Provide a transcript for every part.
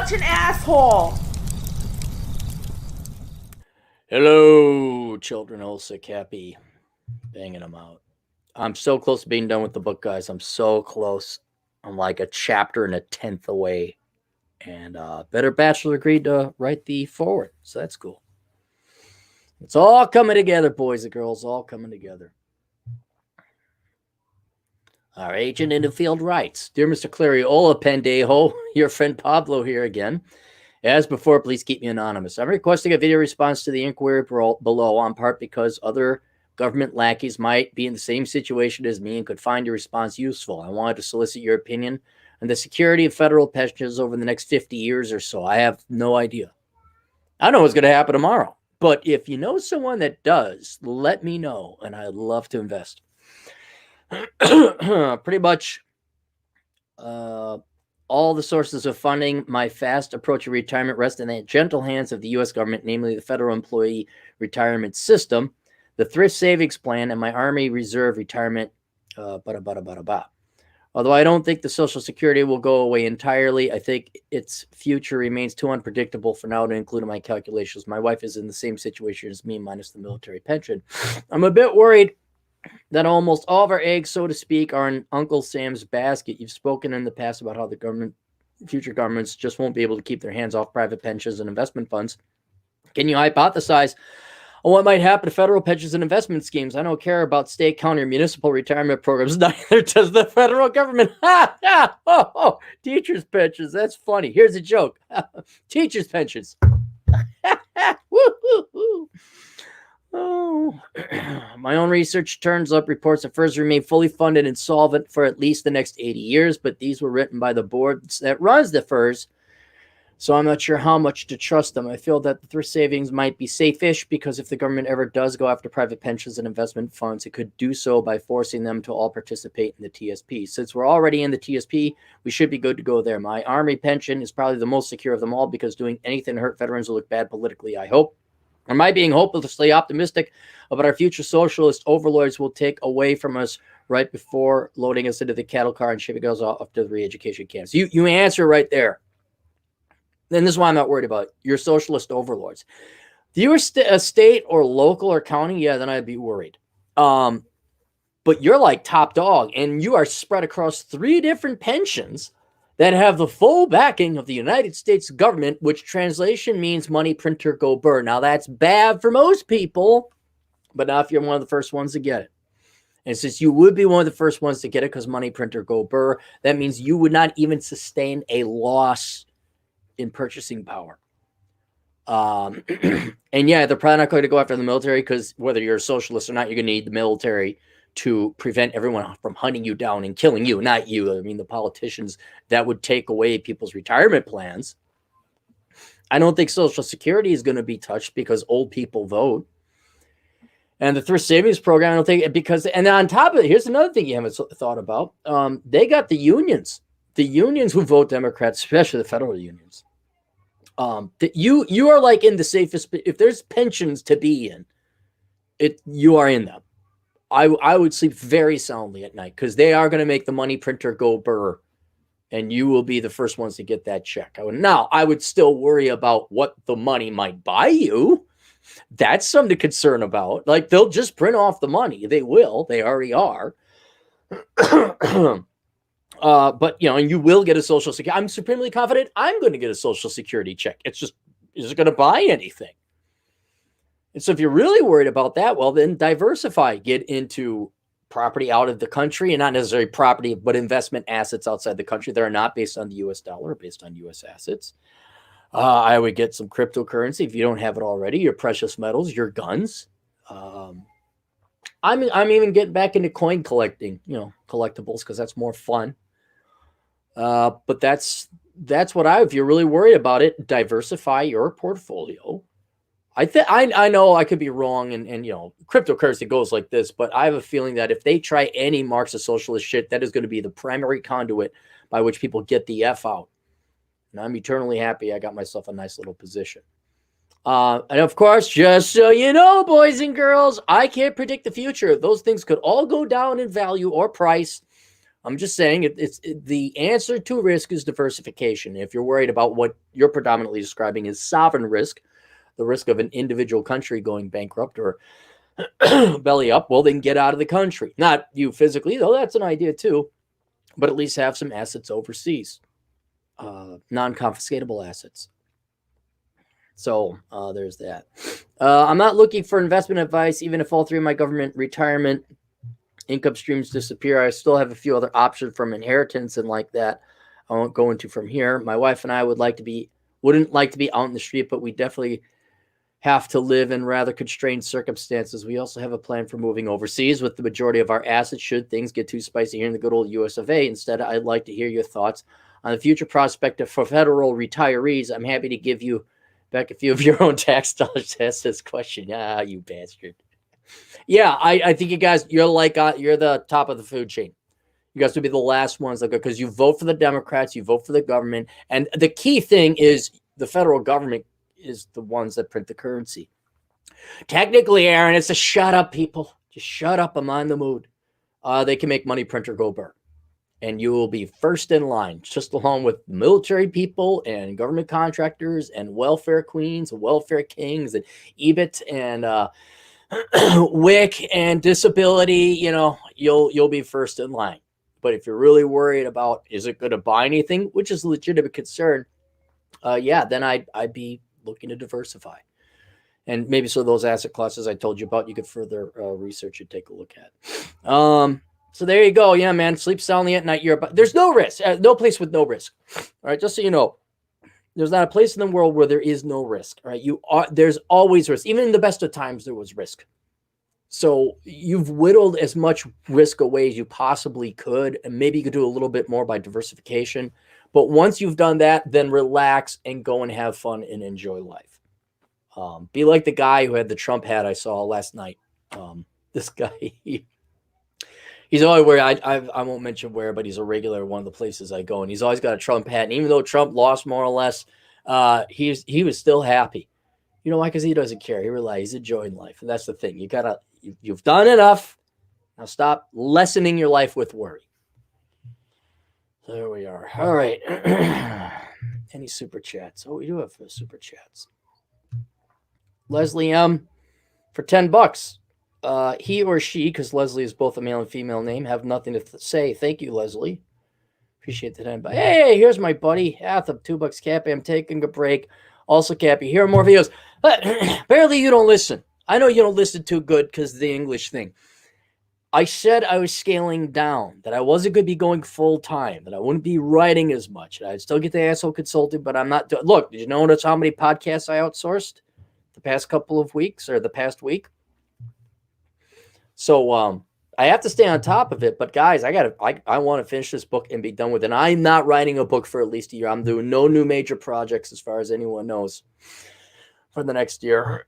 such an asshole. Hello, children. Oh, sick, happy. Banging them out. I'm so close to being done with the book, guys. I'm so close. I'm like a chapter and a 10th away. And Better Bachelor agreed to write the foreword. So that's cool. It's all coming together, boys and girls. All coming together. Our agent in the field writes, Dear Mr. Cleary, hola pendejo, your friend Pablo here again. As before, please keep me anonymous. I'm requesting a video response to the inquiry below, on part because other government lackeys might be in the same situation as me and could find your response useful. I wanted to solicit your opinion on the security of federal pensions over the next 50 years or so. I have no idea. I don't know what's going to happen tomorrow. But if you know someone that does, let me know, and I'd love to invest. Pretty much all the sources of funding my fast approaching retirement rest in the gentle hands of the U.S. government, namely the Federal Employee Retirement System, the Thrift Savings Plan, and my Army Reserve Retirement. Although I don't think the Social Security will go away entirely, I think its future remains too unpredictable for now to include in my calculations. My wife is in the same situation as me, minus the military pension. I'm a bit worried that almost all of our eggs, so to speak, are in Uncle Sam's basket. You've spoken in the past about how the future governments just won't be able to keep their hands off private pensions and investment funds. Can you hypothesize on what might happen to federal pensions and investment schemes? I don't care about state, county, or municipal retirement programs. Neither does the federal government. Teachers' pensions. That's funny. Here's a joke. Teachers' pensions. Woo. Oh, my own research turns up reports that FERS remain fully funded and solvent for at least the next 80 years, but these were written by the board that runs the FERS, so I'm not sure how much to trust them. I feel that the thrift savings might be safe-ish because if the government ever does go after private pensions and investment funds, it could do so by forcing them to all participate in the TSP. Since we're already in the TSP, we should be good to go there. My Army pension is probably the most secure of them all because doing anything to hurt veterans will look bad politically, I hope. Am I being hopelessly optimistic about our future socialist overlords will take away from us right before loading us into the cattle car and shipping us off to the re-education camps? You answer right there. And this is why I'm not worried about your socialist overlords. If you were a state or local or county, yeah, then I'd be worried. But you're like top dog, and you are spread across 3 different pensions that have the full backing of the United States government, which translation means money printer go burr. Now, that's bad for most people, but not if you're one of the first ones to get it. And since you would be one of the first ones to get it because money printer go burr, that means you would not even sustain a loss in purchasing power. And yeah, they're probably not going to go after the military because whether you're a socialist or not, you're going to need the military to prevent everyone from hunting you down and killing you, not you. I mean, the politicians that would take away people's retirement plans. I don't think Social Security is going to be touched because old people vote. And the thrift savings program, I don't think because, and on top of it, here's another thing you haven't thought about. They got the unions who vote Democrats, especially the federal unions. You are like in the safest, if there's pensions to be in, you are in them. I would sleep very soundly at night because they are going to make the money printer go burr, and you will be the first ones to get that check. I would still worry about what the money might buy you. That's something to concern about. Like, they'll just print off the money. They will. They already are. But, and you will get a Social Security. I'm supremely confident I'm going to get a Social Security check. It's just, is it going to buy anything? And so if you're really worried about that, well, then diversify. Get into property out of the country, and not necessarily property, but investment assets outside the country that are not based on the U.S. dollar, based on U.S. assets. I would get some cryptocurrency if you don't have it already, your precious metals, your guns. I'm even getting back into coin collecting, collectibles, because that's more fun. But that's what if you're really worried about it, diversify your portfolio. I know I could be wrong, and cryptocurrency goes like this, but I have a feeling that if they try any Marxist socialist shit, that is going to be the primary conduit by which people get the F out. And I'm eternally happy I got myself a nice little position. And of course, just so you know, boys and girls, I can't predict the future. Those things could all go down in value or price I'm just saying the answer to risk is diversification. If you're worried about what you're predominantly describing as sovereign risk, the risk of an individual country going bankrupt or belly up, well, then get out of the country. Not you physically, though. That's an idea too, but at least have some assets overseas, non-confiscatable assets. So there's that. I'm not looking for investment advice. Even if all three of my government retirement income streams disappear, I still have a few other options from inheritance and like that. I won't go into from here. My wife and I wouldn't like to be out in the street, but we definitely have to live in rather constrained circumstances. We also have a plan for moving overseas with the majority of our assets should things get too spicy here in the good old US of A. Instead, I'd like to hear your thoughts on the future prospect for federal retirees. I'm happy to give you back a few of your own tax dollars to ask this question. Ah, you bastard. Yeah, I think you guys, you're the top of the food chain. You guys would be the last ones that go, because you vote for the Democrats, you vote for the government. And the key thing is the federal government is the ones that print the currency. Technically, Aaron, it's a shut up, people. Just shut up. I'm on the mood. They can make money print or go burn. And you will be first in line, just along with military people and government contractors and welfare queens and welfare kings and EBIT and WIC and disability. You'll be first in line. But if you're really worried about, is it going to buy anything, which is a legitimate concern, then I'd be looking to diversify. And maybe so those asset classes I told you about, you could further research and take a look at. So there you go. Yeah, man. Sleep soundly at night. There's no risk. No place with no risk. All right. Just so you know, there's not a place in the world where there is no risk. All right. There's always risk. Even in the best of times, there was risk. So you've whittled as much risk away as you possibly could. And maybe you could do a little bit more by diversification. But once you've done that, then relax and go and have fun and enjoy life. Be like the guy who had the Trump hat I saw last night. This guy, he's always where I won't mention where, but he's a regular at one of the places I go, and he's always got a Trump hat. And even though Trump lost more or less, he was still happy. You know why? Because he doesn't care. He realizes he's enjoying life, and that's the thing. You've done enough. Now stop lessening your life with worry. So there we are. All right. Any super chats? Oh, we do have super chats. Leslie M. for $10. He or she, because Leslie is both a male and female name, have nothing to say. Thank you, Leslie. Appreciate the time. Hey, here's my buddy. Atham, $2. Cappy, I'm taking a break. Also, Cappy, here are more videos. Apparently, you don't listen. I know you don't listen too good because of the English thing. I said I was scaling down, that I wasn't going to be going full time, that I wouldn't be writing as much. I'd still get the asshole consulting, but I'm not. Look, did you notice how many podcasts I outsourced the past couple of weeks or the past week? So I have to stay on top of it. But guys, I want to finish this book and be done with it. And I'm not writing a book for at least a year. I'm doing no new major projects as far as anyone knows for the next year.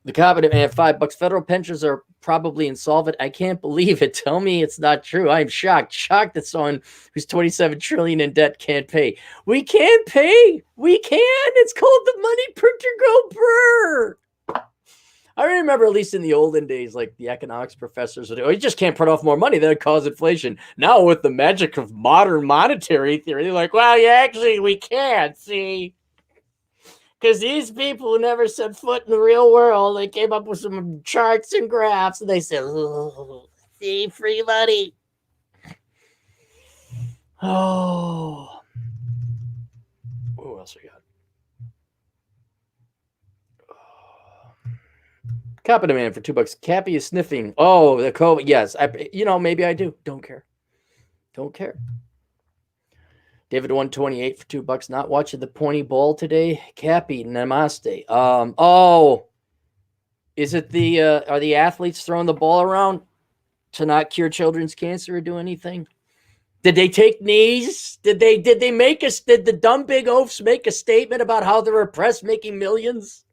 The competent man, $5. Federal pensions are probably insolvent. I can't believe it. Tell me it's not true. I'm shocked. Shocked that someone who's $27 trillion in debt can't pay. We can't pay. We can. It's called the money printer go brr. I remember, at least in the olden days, like the economics professors would, you just can't print off more money. That'd cause inflation. Now with the magic of modern monetary theory, they're like, well, yeah, actually we can't. See? Because these people who never set foot in the real world, they came up with some charts and graphs, and they said, oh, see, free money. Oh. What else we got? Copy demand for $2. Cappy is sniffing. Oh, the COVID. Yes. Maybe I do. Don't care. Don't care. David 128 for $2. Not watching the pointy ball today. Cappy, namaste. Is it are the athletes throwing the ball around to not cure children's cancer or do anything? Did they take knees? Did the dumb big oafs make a statement about how they're oppressed making millions?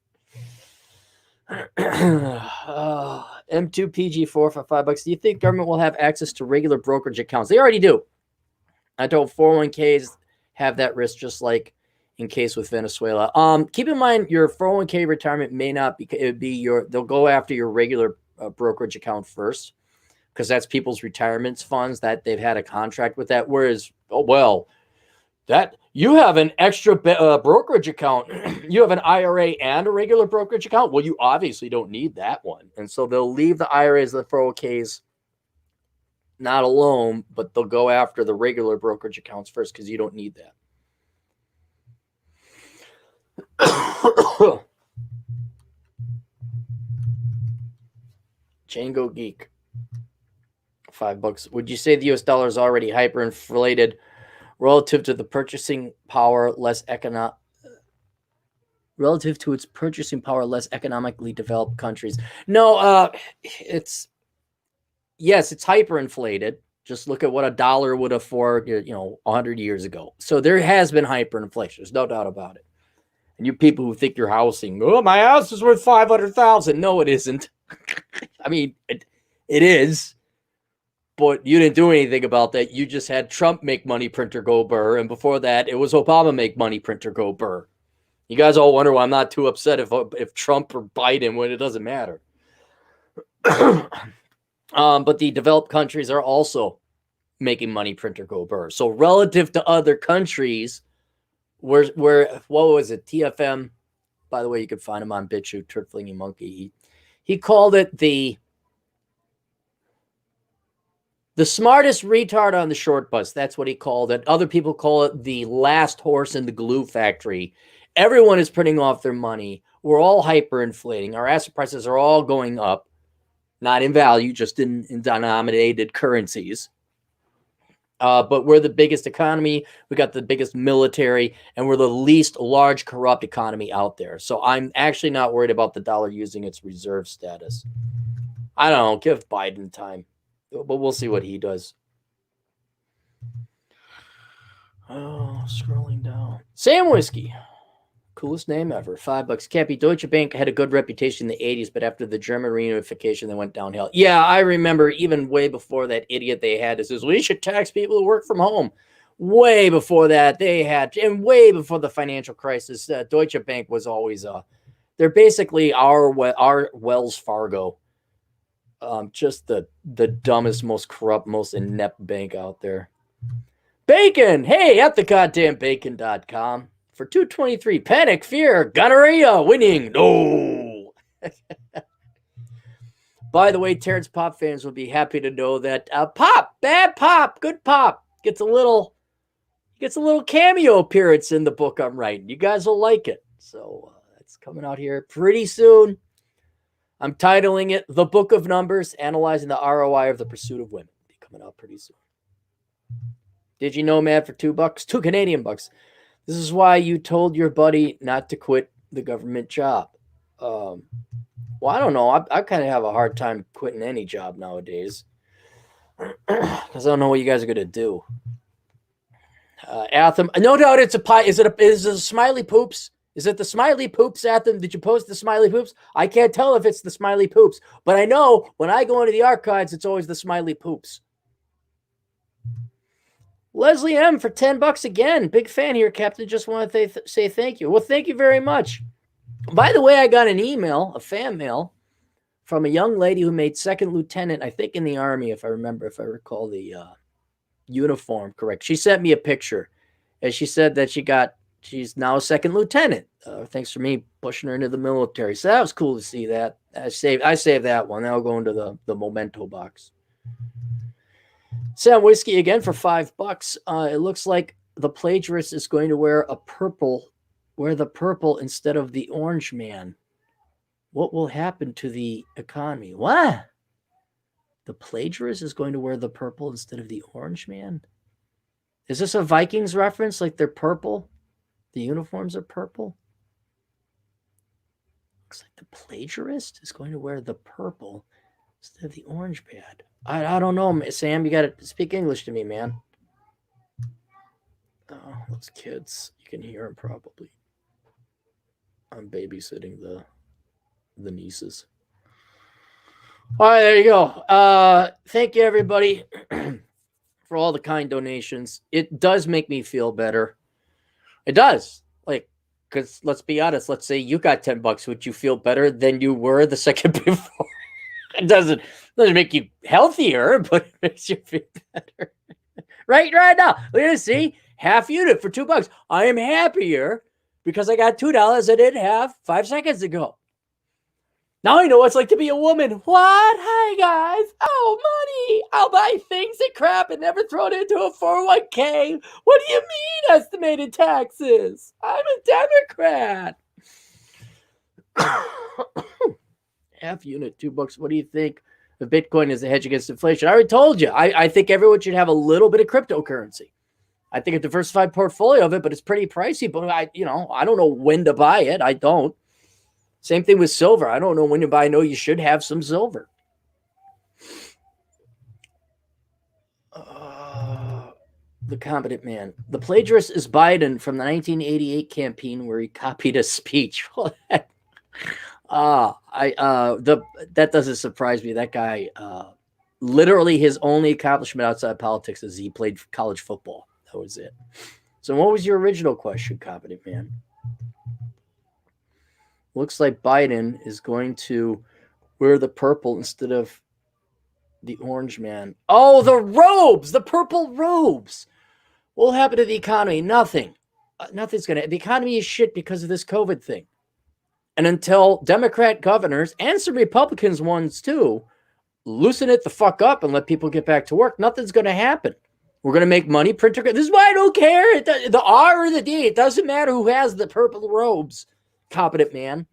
M2PG4 for $5. Do you think government will have access to regular brokerage accounts? They already do. I told 401ks have that risk, just like in case with Venezuela. Keep in mind your 401k retirement may not be. They'll go after your regular brokerage account first. because that's people's retirement funds that they've had a contract with that. Whereas, oh, well, that you have an extra brokerage account. You have an IRA and a regular brokerage account. Well, you obviously don't need that one. And so they'll leave the IRAs, the 401ks not alone, but they'll go after the regular brokerage accounts first because you don't need that. Django Geek. $5. Would you say the US dollar is already hyperinflated relative to the purchasing power relative to its purchasing power less economically developed countries? No, it's hyperinflated. Just look at what a dollar would afford, 100 years ago. So there has been hyperinflation. There's no doubt about it. And you people who think you're housing, oh, my house is worth $500,000. No, it isn't. I mean, it is. But you didn't do anything about that. You just had Trump make money printer go burr. And before that, it was Obama make money printer go burr. You guys all wonder why I'm not too upset if Trump or Biden, when it doesn't matter. But the developed countries are also making money printer go burr. So relative to other countries, where what was it? TFM, by the way, you can find him on BitChute, Turd Flinging Monkey. He called it the smartest retard on the short bus. That's what he called it. Other people call it the last horse in the glue factory. Everyone is printing off their money. We're all hyperinflating. Our asset prices are all going up, not in value, just in denominated currencies. But we're the biggest economy. We got the biggest military, and we're the least large corrupt economy out there. So I'm actually not worried about the dollar using its reserve status. I don't know. Give Biden time. But we'll see what he does. Oh, scrolling down. Sam Whiskey. Coolest name ever. $5. Cappy, Deutsche Bank had a good reputation in the 80s, but after the German reunification, they went downhill. Yeah, I remember even way before that idiot they had says, we should tax people who work from home. Way before that, they had, and way before the financial crisis, Deutsche Bank was always, they're basically our Wells Fargo. Just the dumbest, most corrupt, most inept bank out there. Bacon! Hey, at the goddamn bacon.com. For $2.23, panic, fear, gonorrhea, winning. No. By the way, Terrence Pop fans will be happy to know that Pop, bad Pop, good Pop, gets a little cameo appearance in the book I'm writing. You guys will like it. So it's coming out here pretty soon. I'm titling it The Book of Numbers, Analyzing the ROI of the Pursuit of Women. It'll be coming out pretty soon. Did you know, Matt, for $2, $2 Canadian bucks. This is why you told your buddy not to quit the government job. Well, I don't know. I kind of have a hard time quitting any job nowadays because I don't know what you guys are going to do. Atham, no doubt it's a pie. Is it a smiley poops? Is it the smiley poops, Atham? Did you post the smiley poops? I can't tell if it's the smiley poops, but I know when I go into the archives, it's always the smiley poops. Leslie M for $10 again. Big fan here, Captain. Just want to say thank you. Well, thank you very much. By the way, I got an email, a fan mail, from a young lady who made second lieutenant, I think in the Army, if I recall the uniform correct. She sent me a picture, and she said that she's now a second lieutenant. Thanks for me pushing her into the military. So that was cool to see that. I saved that one. That'll go into the memento box. Sam Whiskey again for $5. It looks like the plagiarist is going to wear the purple instead of the orange man. What will happen to the economy? What? The plagiarist is going to wear the purple instead of the orange man? Is this a Vikings reference? Like they're purple? The uniforms are purple? Looks like the plagiarist is going to wear the purple instead of the orange pad. I don't know, Sam. You got to speak English to me, man. Oh, those kids. You can hear them probably. I'm babysitting the nieces. All right, there you go. Thank you, everybody, for all the kind donations. It does make me feel better. It does. Because let's be honest. Let's say you got $10. Would you feel better than you were the second before? It doesn't make you healthier, but it makes you feel better. Right now. Look at this, see? Half unit for $2. I am happier because I got $2 I didn't have 5 seconds ago. Now I know what it's like to be a woman. What? Hi, guys. Oh, money. I'll buy things and crap and never throw it into a 401k. What do you mean, estimated taxes? I'm a Democrat. Half unit, $2. What do you think of Bitcoin as a hedge against inflation? I already told you. I think everyone should have a little bit of cryptocurrency. I think a diversified portfolio of it, but it's pretty pricey. But I don't know when to buy it. I don't. Same thing with silver. I don't know when to buy. I know you should have some silver. The competent man. The plagiarist is Biden from the 1988 campaign where he copied a speech. That doesn't surprise me. That guy, literally his only accomplishment outside politics is he played college football. That was it. So what was your original question, competent man? Looks like Biden is going to wear the purple instead of the orange man. Oh, the robes, the purple robes. What will happen to the economy? Nothing. Nothing's going to. The economy is shit because of this COVID thing. And until Democrat governors and some Republicans ones too loosen it the fuck up and let people get back to work, nothing's going to happen. We're going to make money. Printer. This is why I don't care. The R or the D. It doesn't matter who has the purple robes. Competent man.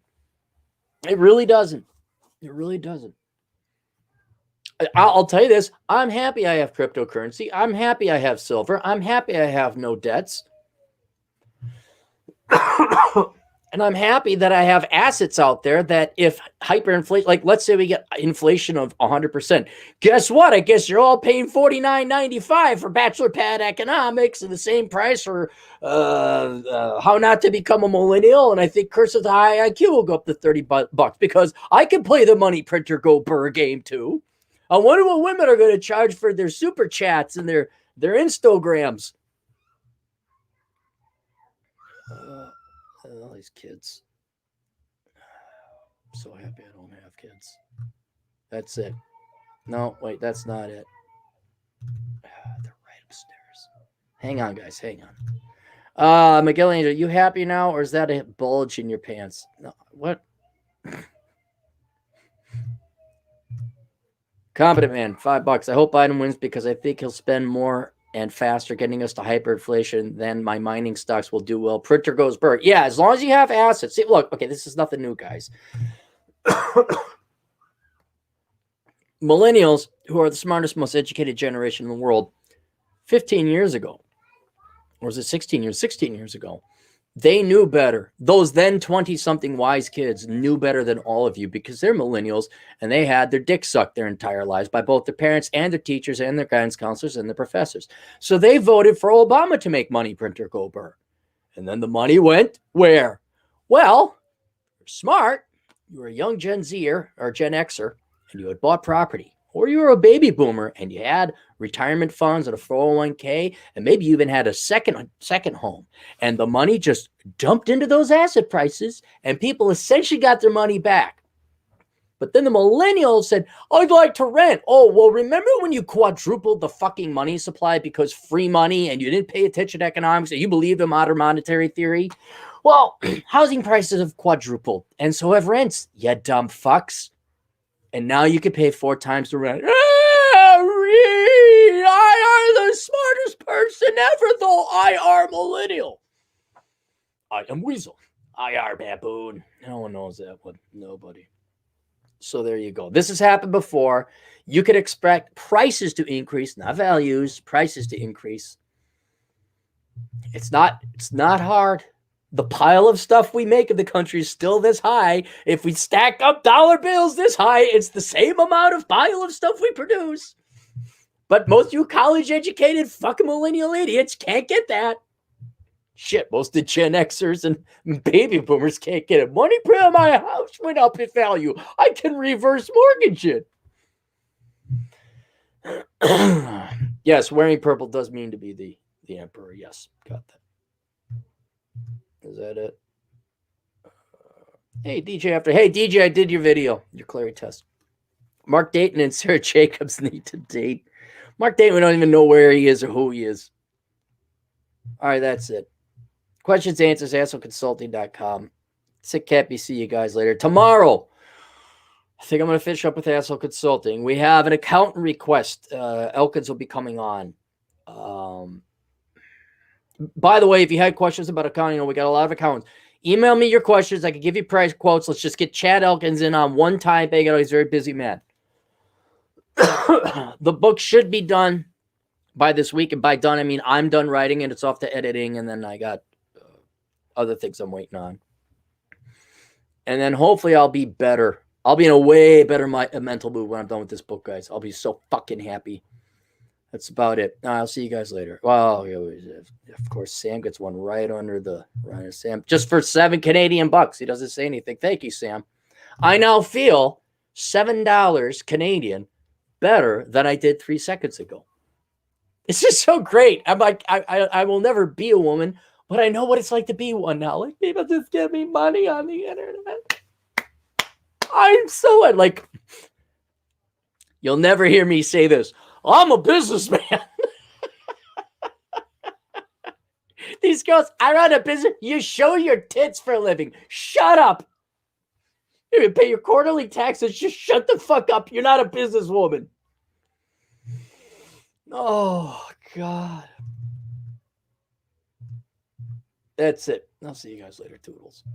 It really doesn't. It really doesn't. I'll tell you this. I'm happy I have cryptocurrency. I'm happy I have silver. I'm happy I have no debts. And I'm happy that I have assets out there that if hyperinflation, like let's say we get inflation of 100%, guess what? I guess you're all paying $49.95 for bachelor pad economics and the same price for how not to become a millennial. And I think Curse of the High IQ will go up to $30 because I can play the money printer go burr game too. I wonder what women are going to charge for their super chats and their Instagrams. All these kids. I'm so happy I don't have kids. That's it. No, wait, that's not it. They're right upstairs. Hang on, guys. Hang on. Miguel Angel, you happy now, or is that a bulge in your pants? No, what? Competent man, $5. I hope Biden wins because I think he'll spend more and faster getting us to hyperinflation, then my mining stocks will do well. Printer goes burr. Yeah, as long as you have assets. See, look, okay, this is nothing new, guys. Millennials, who are the smartest, most educated generation in the world, 15 years ago, or was it 16 years? 16 years ago, they knew better. Those then 20-something wise kids knew better than all of you because they're millennials and they had their dick sucked their entire lives by both their parents and their teachers and their guidance counselors and their professors. So they voted for Obama to make money printer go burr. And then the money went where? Well, you're smart. You were a young Gen Zer or Gen Xer and you had bought property. Or you were a baby boomer and you had retirement funds and a 401k, and maybe you even had a second home. And the money just dumped into those asset prices, and people essentially got their money back. But then the millennials said, I'd like to rent. Oh, well, remember when you quadrupled the fucking money supply because free money and you didn't pay attention to economics and you believed in modern monetary theory? Well, housing prices have quadrupled, and so have rents, you dumb fucks. And now you can pay 4 times the rent. I am the smartest person ever, though I are millennial. I am Weasel. I are Baboon. No one knows that one. Nobody. So there you go. This has happened before. You could expect prices to increase, not values, prices to increase. It's not hard. The pile of stuff we make in the country is still this high. If we stack up dollar bills this high, it's the same amount of pile of stuff we produce. But most of you college-educated fucking millennial idiots can't get that. Shit, most of the Gen Xers and baby boomers can't get it. Money put on my house went up in value. I can reverse mortgage it. Yes, wearing purple does mean to be the emperor. Yes, got that. Is that it? Hey, DJ, hey, DJ, I did your video, your clarity test. Mark Dayton and Sarah Jacobs need to date. Mark Dayton, we don't even know where he is or who he is. All right, that's it. Questions, answers, assholeconsulting.com. Sick Cappy, see you guys later. Tomorrow, I think I'm going to finish up with Asshole Consulting. We have an accountant request. Elkins will be coming on. By the way, if you had questions about accounting, we got a lot of accountants. Email me your questions. I can give you price quotes. Let's just get Chad Elkins in on one time. He's a very busy man. The book should be done by this week. And by done, I mean I'm done writing and it's off to editing. And then I got other things I'm waiting on. And then hopefully I'll be better. I'll be in a way better mental mood when I'm done with this book, guys. I'll be so fucking happy. That's about it. I'll see you guys later. Well, of course, Sam gets one right under the right. Sam, just for $7 Canadian. He doesn't say anything. Thank you, Sam. I now feel $7 Canadian better than I did 3 seconds ago. It's just so great. I'm like, I will never be a woman, but I know what it's like to be one now. Like, people just give me money on the internet. I'm so like, you'll never hear me say this. I'm a businessman. These girls, I run a business. You show your tits for a living. Shut up. You pay your quarterly taxes. Just shut the fuck up. You're not a businesswoman. Oh, God. That's it. I'll see you guys later, Toodles.